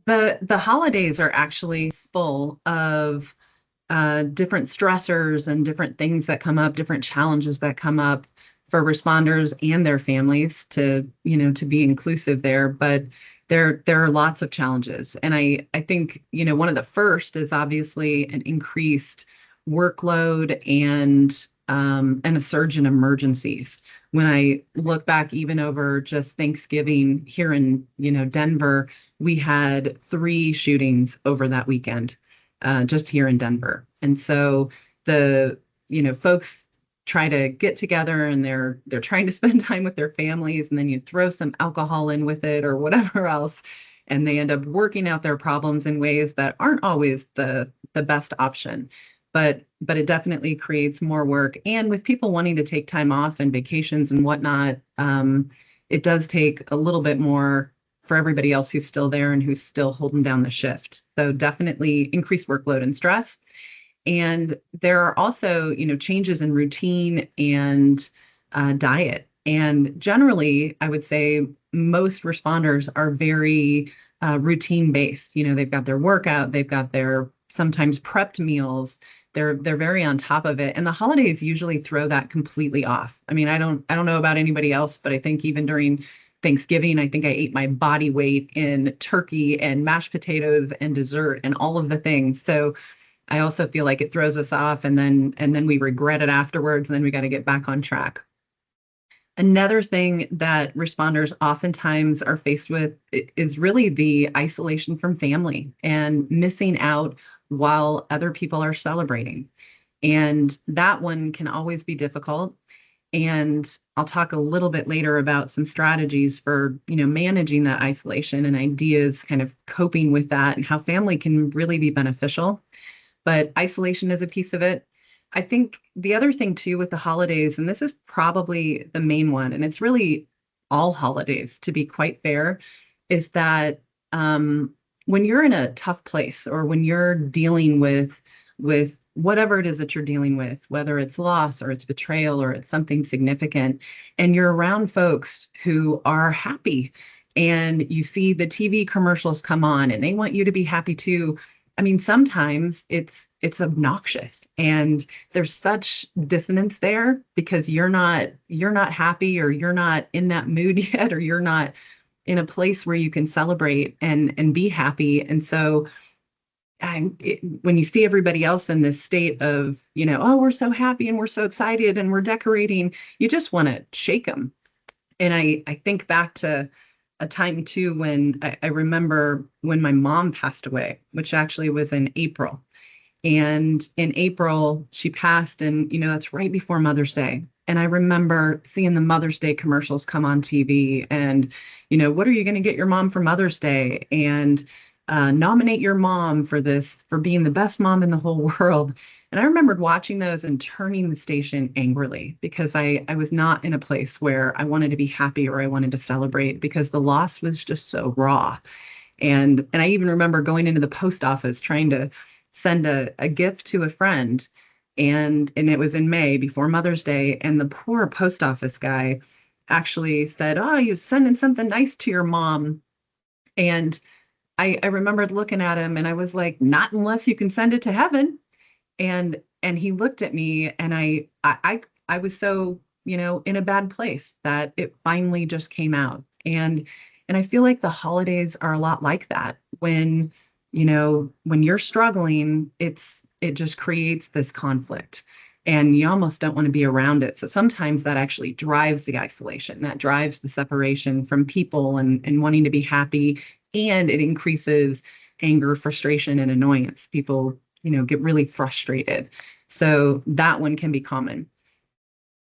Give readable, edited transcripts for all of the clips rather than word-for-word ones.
The holidays are actually full of different stressors and different things that come up, different challenges that come up for responders and their families to be inclusive there. But there are lots of challenges. And I think, one of the first is obviously an increased workload and a surge in emergencies. When I look back even over just Thanksgiving here in, Denver, we had 3 shootings over that weekend, just here in Denver. And so folks try to get together and they're trying to spend time with their families, and then you throw some alcohol in with it or whatever else, and they end up working out their problems in ways that aren't always the best option. But it definitely creates more work. And with people wanting to take time off and vacations and whatnot, it does take a little bit more for everybody else who's still there and who's still holding down the shift. So definitely increased workload and stress. And there are also, changes in routine and diet. And generally, I would say most responders are very routine based. They've got their workout, they've got their sometimes prepped meals. They're very on top of it. And the holidays usually throw that completely off. I mean, I don't know about anybody else, but I think even during Thanksgiving, I think I ate my body weight in turkey and mashed potatoes and dessert and all of the things. So I also feel like it throws us off, and then we regret it afterwards, and then we got to get back on track. Another thing that responders oftentimes are faced with is really the isolation from family and missing out while other people are celebrating. And that one can always be difficult. And I'll talk a little bit later about some strategies for, managing that isolation and ideas, kind of coping with that, and how family can really be beneficial. But isolation is a piece of it. I think the other thing too with the holidays, and this is probably the main one, and it's really all holidays, to be quite fair, is that when you're in a tough place, or when you're dealing with whatever it is that you're dealing with, whether it's loss or it's betrayal or it's something significant, and you're around folks who are happy, and you see the TV commercials come on and they want you to be happy too. I mean, sometimes it's obnoxious, and there's such dissonance there because you're not happy, or you're not in that mood yet, or you're not in a place where you can celebrate and be happy. And so when you see everybody else in this state of, oh, we're so happy and we're so excited and we're decorating, you just want to shake them. And I think back to a time too when I remember when my mom passed away, which actually was in April. And in April, she passed, and that's right before Mother's Day. And I remember seeing the Mother's Day commercials come on TV, and what are you going to get your mom for Mother's Day? And nominate your mom for this, for being the best mom in the whole world. And I remembered watching those and turning the station angrily because I was not in a place where I wanted to be happy or I wanted to celebrate, because the loss was just so raw. And I even remember going into the post office trying to send a gift to a friend. And it was in May before Mother's Day. And the poor post office guy actually said, "Oh, you're sending something nice to your mom." And I remembered looking at him and I was like, "Not unless you can send it to heaven." And he looked at me, and I was so, in a bad place that it finally just came out. And I feel like the holidays are a lot like that. When you're struggling, it just creates this conflict, and you almost don't want to be around it. So sometimes that actually drives the isolation, that drives the separation from people and wanting to be happy. And it increases anger, frustration, and annoyance. People, get really frustrated. So that one can be common.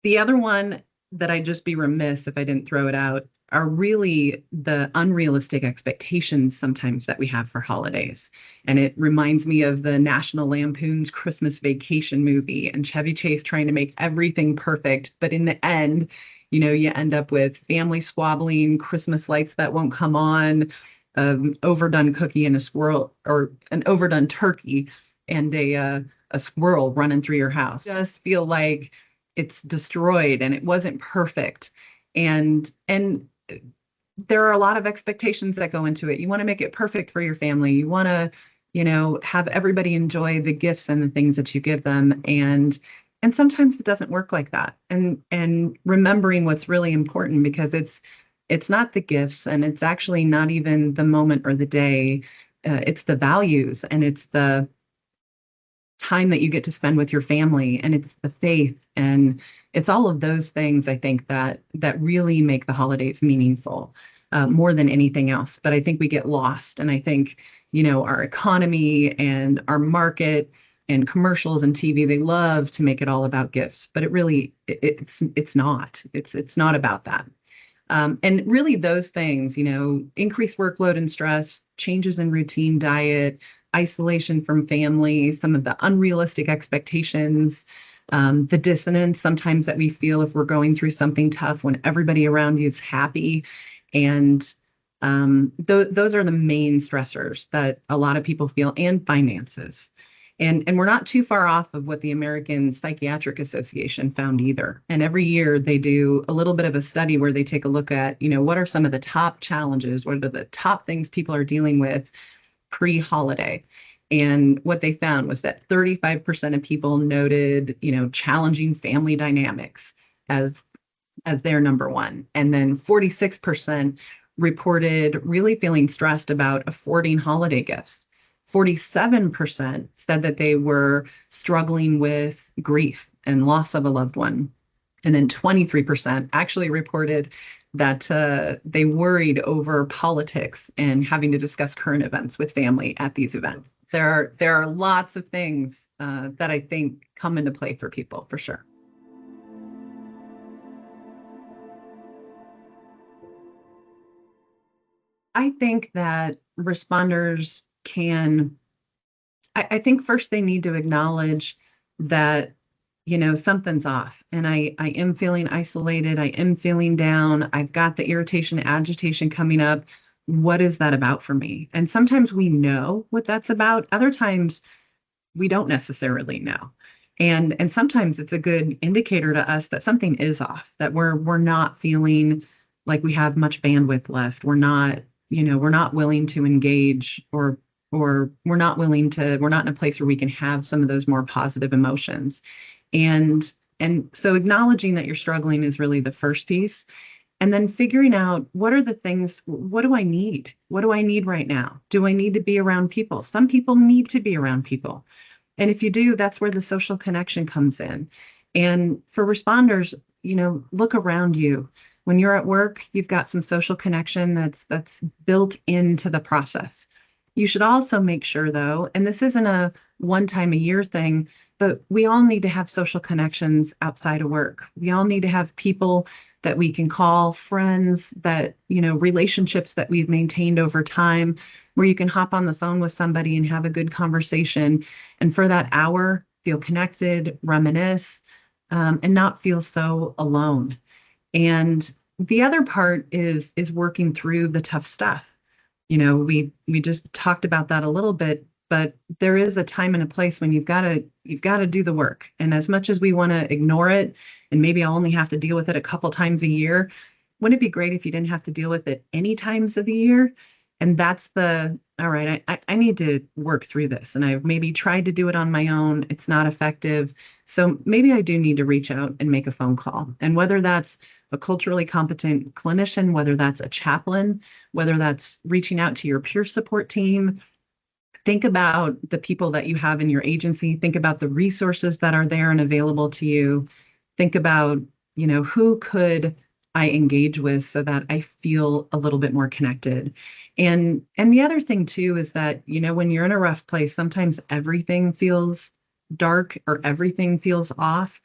The other one that I'd just be remiss if I didn't throw it out are really the unrealistic expectations sometimes that we have for holidays. And it reminds me of the National Lampoon's Christmas Vacation movie, and Chevy Chase trying to make everything perfect. But in the end, you end up with family squabbling, Christmas lights that won't come on, overdone cookie and a squirrel, or an overdone turkey and a squirrel running through your house. Just feel like it's destroyed and it wasn't perfect. And there are a lot of expectations that go into it. You want to make it perfect for your family. You want to, have everybody enjoy the gifts and the things that you give them. And sometimes it doesn't work like that. And remembering what's really important, because it's not the gifts, and it's actually not even the moment or the day. It's the values, and it's the time that you get to spend with your family, and it's the faith, and it's all of those things, I think, that really make the holidays meaningful, more than anything else. But I think we get lost, and I think, our economy and our market and commercials and TV, they love to make it all about gifts, but it's not. It's not about that. And really, those things, increased workload and stress, changes in routine, diet, isolation from family, some of the unrealistic expectations, the dissonance sometimes that we feel if we're going through something tough when everybody around you is happy. And those are the main stressors that a lot of people feel, and finances. And we're not too far off of what the American Psychiatric Association found either. And every year they do a little bit of a study where they take a look at, what are some of the top challenges, what are the top things people are dealing with pre-holiday. And what they found was that 35% of people noted, challenging family dynamics as their number one. And then 46% reported really feeling stressed about affording holiday gifts. 47% said that they were struggling with grief and loss of a loved one. And then 23% actually reported that they worried over politics and having to discuss current events with family at these events. There are lots of things that I think come into play for people, for sure. I think that responders can, I think first they need to acknowledge that, something's off, and I am feeling isolated. I am feeling down. I've got the irritation, agitation coming up. What is that about for me? And sometimes we know what that's about. Other times we don't necessarily know. And sometimes it's a good indicator to us that something is off, that we're not feeling like we have much bandwidth left. We're not willing to engage, or we're not in a place where we can have some of those more positive emotions. And so acknowledging that you're struggling is really the first piece. And then figuring out, what are the things, what do I need? What do I need right now? Do I need to be around people? Some people need to be around people. And if you do, that's where the social connection comes in. And for responders, look around you. When you're at work, you've got some social connection that's built into the process. You should also make sure, though, and this isn't a one time a year thing, but we all need to have social connections outside of work. We all need to have people that we can call friends, that, relationships that we've maintained over time, where you can hop on the phone with somebody and have a good conversation. And for that hour, feel connected, reminisce, and not feel so alone. And the other part is working through the tough stuff. We just talked about that a little bit, but there is a time and a place when you've got to do the work. And as much as we want to ignore it, and maybe I'll only have to deal with it a couple times a year, wouldn't it be great if you didn't have to deal with it any times of the year? And that's all right, I need to work through this. And I've maybe tried to do it on my own. It's not effective. So maybe I do need to reach out and make a phone call. And whether that's a culturally competent clinician, whether that's a chaplain, whether that's reaching out to your peer support team, think about the people that you have in your agency. Think about the resources that are there and available to you. Think about, who could I engage with so that I feel a little bit more connected. And the other thing too is that, when you're in a rough place, sometimes everything feels dark or everything feels off.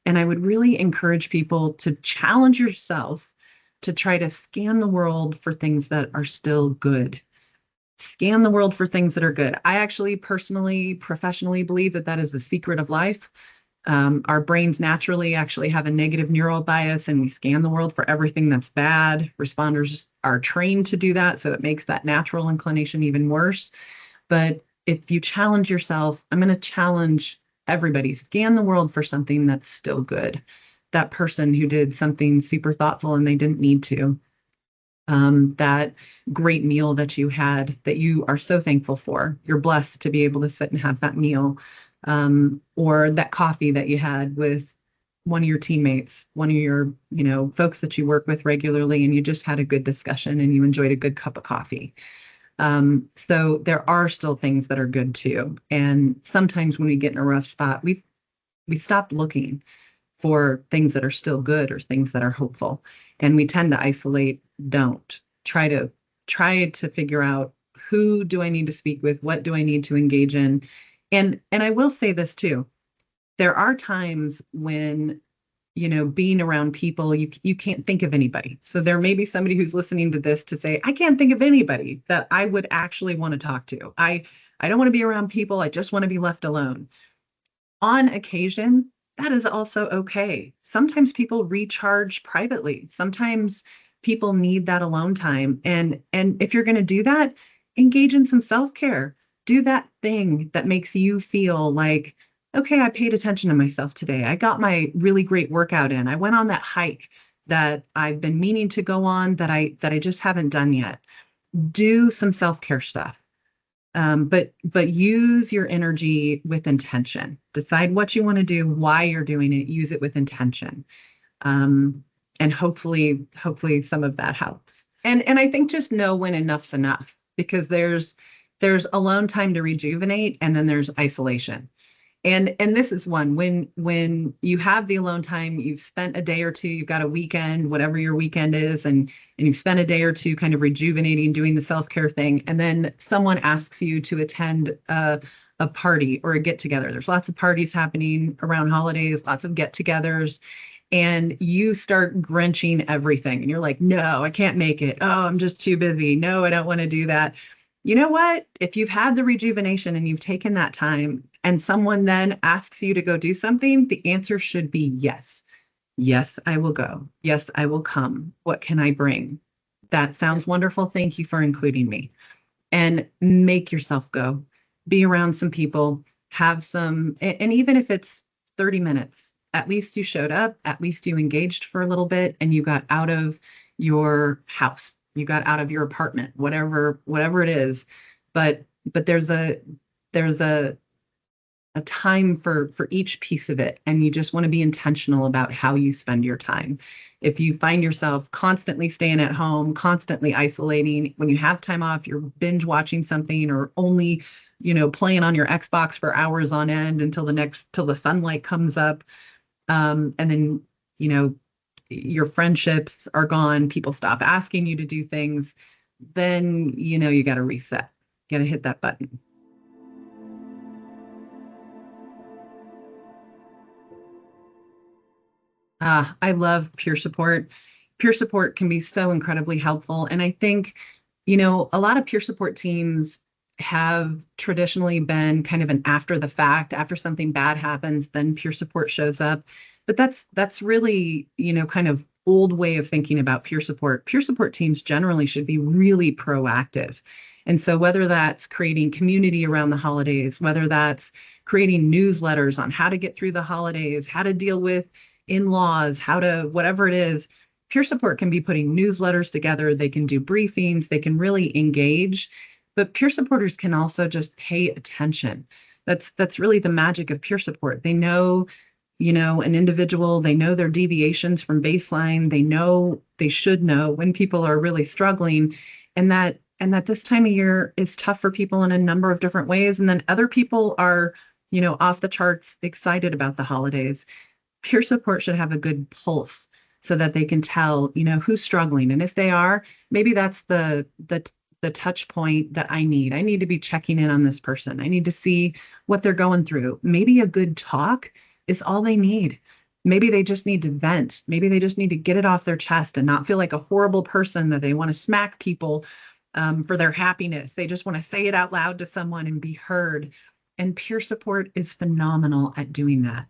And I would really encourage people to challenge yourself to try to scan the world for things that are still good. Scan the world for things that are good. I actually personally, professionally believe that that is the secret of life. Our brains naturally actually have a negative neural bias, and we scan the world for everything that's bad. Responders are trained to do that, so it makes that natural inclination even worse. But if you challenge yourself, I'm going to challenge everybody, scan the world for something that's still good. That person who did something super thoughtful and they didn't need to. that great meal that you had that you are so thankful for. You're blessed to be able to sit and have that meal, or that coffee that you had with one of your teammates, one of your, folks that you work with regularly, and you just had a good discussion and you enjoyed a good cup of coffee. So there are still things that are good too. And sometimes when we get in a rough spot, we stop looking for things that are still good or things that are hopeful. And we tend to isolate, don't try to figure out, who do I need to speak with? What do I need to engage in? And I will say this too. There are times when, being around people, you can't think of anybody. So there may be somebody who's listening to this to say, I can't think of anybody that I would actually want to talk to. I don't want to be around people. I just want to be left alone. On occasion, that is also okay. Sometimes people recharge privately. Sometimes people need that alone time. And if you're going to do that, engage in some self-care. Do that thing that makes you feel like, okay, I paid attention to myself today. I got my really great workout in. I went on that hike that I've been meaning to go on that I just haven't done yet. Do some self-care stuff. But use your energy with intention. Decide what you want to do, why you're doing it. Use it with intention, and hopefully some of that helps. And I think just know when enough's enough, because there's alone time to rejuvenate, and then there's isolation. And this is one, when you have the alone time, you've spent a day or two, you've got a weekend, whatever your weekend is, and you've spent a day or two kind of rejuvenating, doing the self-care thing, and then someone asks you to attend a party or a get-together. There's lots of parties happening around holidays, lots of get-togethers, and you start grinching everything, and you're like, no, I can't make it. Oh, I'm just too busy. No, I don't want to do that. You know what? If you've had the rejuvenation and you've taken that time, and someone then asks you to go do something, the answer should be yes. Yes, I will go. Yes, I will come. What can I bring? That sounds wonderful. Thank you for including me. And make yourself go. Be around some people, have some, and even if it's 30 minutes, at least you showed up, at least you engaged for a little bit, and you got out of your house, you got out of your apartment, whatever it is. But there's a time for each piece of it, and you just want to be intentional about how you spend your time. If you find yourself constantly staying at home, constantly isolating, when you have time off, you're binge watching something, or only, playing on your Xbox for hours on end till the sunlight comes up, and then, you know your friendships are gone, people stop asking you to do things, then you got to reset, got to hit that button. I love peer support. Peer support can be so incredibly helpful. And I think, a lot of peer support teams have traditionally been kind of an after the fact, after something bad happens, then peer support shows up. But that's really, kind of old way of thinking about peer support. Peer support teams generally should be really proactive. And so whether that's creating community around the holidays, whether that's creating newsletters on how to get through the holidays, how to deal with in-laws, how to, whatever it is, peer support can be putting newsletters together. They can do briefings. They can really engage. But peer supporters can also just pay attention. That's really the magic of peer support. They know, an individual. They know their deviations from baseline. They should know when people are really struggling, and that this time of year is tough for people in a number of different ways. And then other people are, off the charts excited about the holidays. Peer support should have a good pulse so that they can tell, who's struggling. And if they are, maybe that's the touch point that I need. I need to be checking in on this person. I need to see what they're going through. Maybe a good talk is all they need. Maybe they just need to vent. Maybe they just need to get it off their chest and not feel like a horrible person that they want to smack people, for their happiness. They just want to say it out loud to someone and be heard. And peer support is phenomenal at doing that.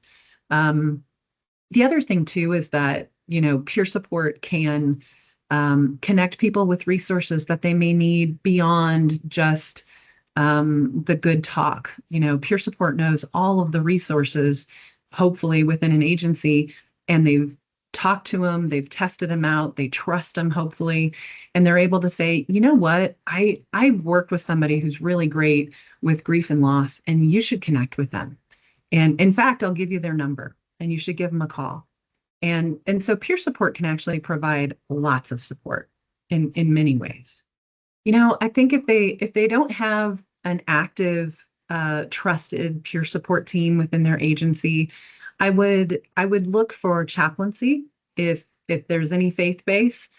The other thing too is that, peer support can, connect people with resources that they may need beyond just, the good talk. Peer support knows all of the resources, hopefully within an agency, and they've talked to them, they've tested them out, they trust them, hopefully, and they're able to say, you know what, I've worked with somebody who's really great with grief and loss, and you should connect with them. And in fact, I'll give you their number, and you should give them a call. And so peer support can actually provide lots of support in many ways. I think if they don't have an active, trusted peer support team within their agency, I would look for chaplaincy. If there's any faith base,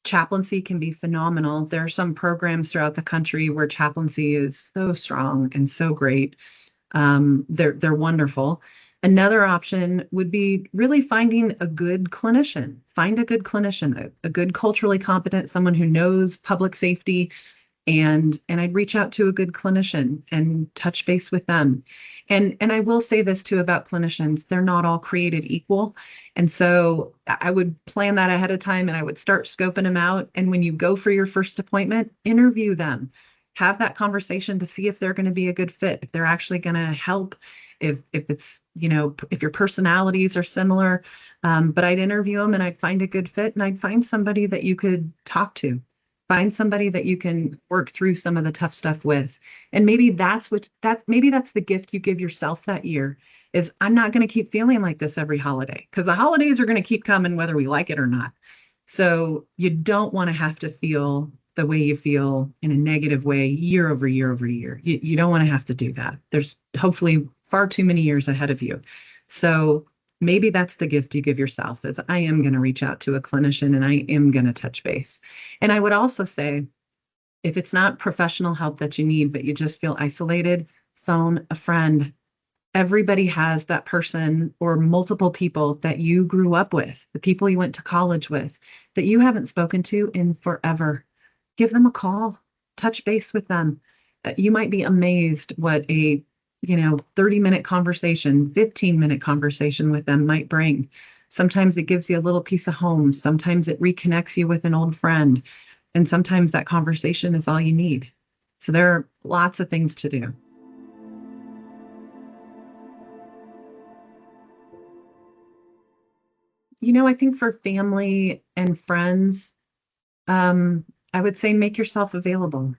chaplaincy can be phenomenal. There are some programs throughout the country where chaplaincy is so strong and so great. They're wonderful. Another option would be really finding a good clinician. Find a good clinician, a good culturally competent, someone who knows public safety, and I'd reach out to a good clinician and touch base with them. And I will say this too about clinicians, they're not all created equal. And so I would plan that ahead of time, and I would start scoping them out. And when you go for your first appointment, interview them. Have that conversation to see if they're going to be a good fit, if they're actually going to help, if it's, if your personalities are similar. But I'd interview them, and I'd find a good fit, and I'd find somebody that you could talk to. Find somebody that you can work through some of the tough stuff with. And maybe that's the gift you give yourself that year is, I'm not going to keep feeling like this every holiday, because the holidays are going to keep coming whether we like it or not. So you don't want to have to feel the way you feel in a negative way year over year over year. You don't want to have to do that. There's hopefully far too many years ahead of you. So maybe that's the gift you give yourself, is I am going to reach out to a clinician, and I am going to touch base. And I would also say, if it's not professional help that you need, but you just feel isolated, phone a friend. Everybody has that person or multiple people that you grew up with, the people you went to college with, that you haven't spoken to in forever. Give them a call, touch base with them. You might be amazed what a 30-minute conversation, 15-minute conversation with them might bring. Sometimes it gives you a little piece of home. Sometimes it reconnects you with an old friend. And sometimes that conversation is all you need. So there are lots of things to do. I think for family and friends, I would say make yourself available.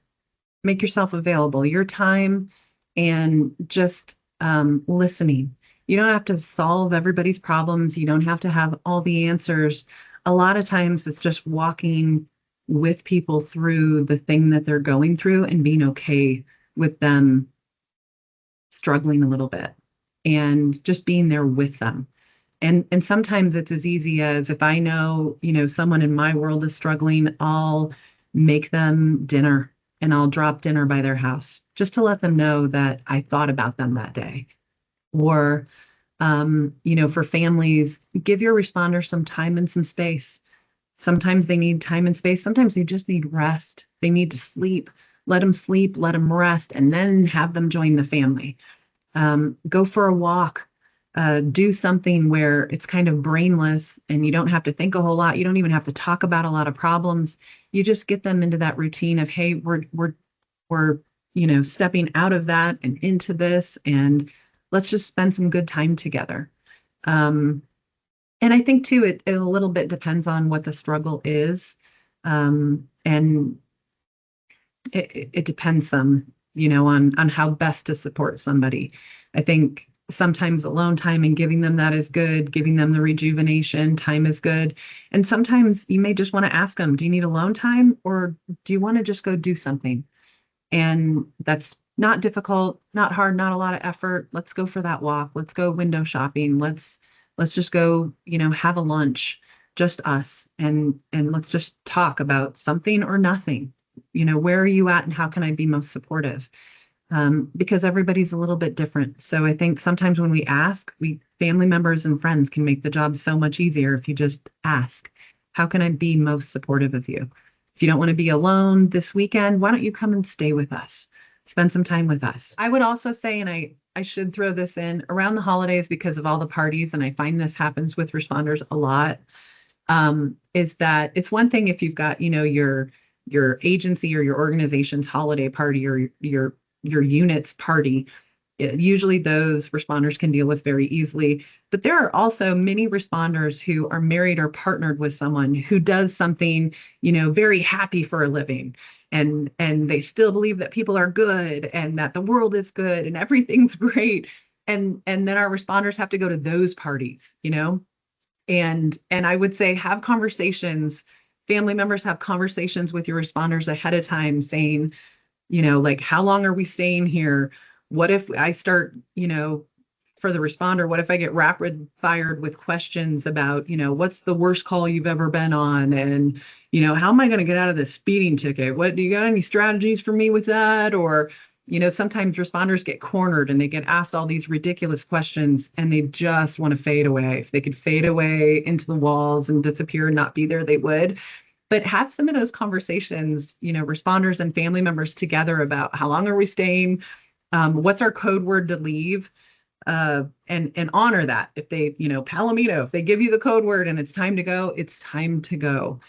Make yourself available. Your time and just listening. You don't have to solve everybody's problems. You don't have to have all the answers. A lot of times it's just walking with people through the thing that they're going through and being okay with them struggling a little bit and just being there with them. And sometimes it's as easy as, if I know, someone in my world is struggling, I'll make them dinner, and I'll drop dinner by their house just to let them know that I thought about them that day. Or, for families, give your responders some time and some space. Sometimes they need time and space. Sometimes they just need rest. They need to sleep. Let them rest, and then have them join the family. Go for a walk. Do something where it's kind of brainless and you don't have to think a whole lot. You don't even have to talk about a lot of problems. You just get them into that routine of, hey, we're stepping out of that and into this, and let's just spend some good time together. And I think too, it a little bit depends on what the struggle is. And it depends some, on how best to support somebody. I think sometimes alone time and giving them that is good. Giving them the rejuvenation time is good. And sometimes you may just want to ask them, do you need alone time, or do you want to just go do something? And that's not difficult, not hard, not a lot of effort. Let's go for that walk. Let's go window shopping. Let's just go, have a lunch, just us, and let's just talk about something or nothing. Where are you at, and how can I be most supportive? Because everybody's a little bit different. So I think sometimes when we ask, family members and friends can make the job so much easier if you just ask, how can I be most supportive of you? If you don't want to be alone this weekend, why don't you come and stay with us? Spend some time with us. I would also say, and I should throw this in, around the holidays, because of all the parties, and I find this happens with responders a lot, is that it's one thing if you've got, your agency or your organization's holiday party, or your unit's party, Usually those responders can deal with very easily. But there are also many responders who are married or partnered with someone who does something, very happy for a living. And they still believe that people are good and that the world is good and everything's great. And then our responders have to go to those parties, and I would say have conversations. Family members have conversations with your responders ahead of time saying, like, how long are we staying here? What if I start, for the responder, what if I get rapid fired with questions about, what's the worst call you've ever been on? And, how am I going to get out of this speeding ticket? What do you got any strategies for me with that? Or, sometimes responders get cornered and they get asked all these ridiculous questions and they just want to fade away. If they could fade away into the walls and disappear and not be there, they would. But have some of those conversations, responders and family members together about how long are we staying? What's our code word to leave? And honor that. If they, Palomino, if they give you the code word and it's time to go, it's time to go.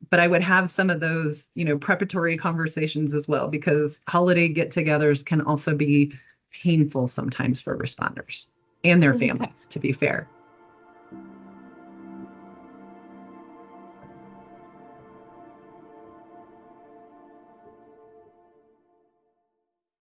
But I would have some of those, preparatory conversations as well, because holiday get-togethers can also be painful sometimes for responders and their families, to be fair.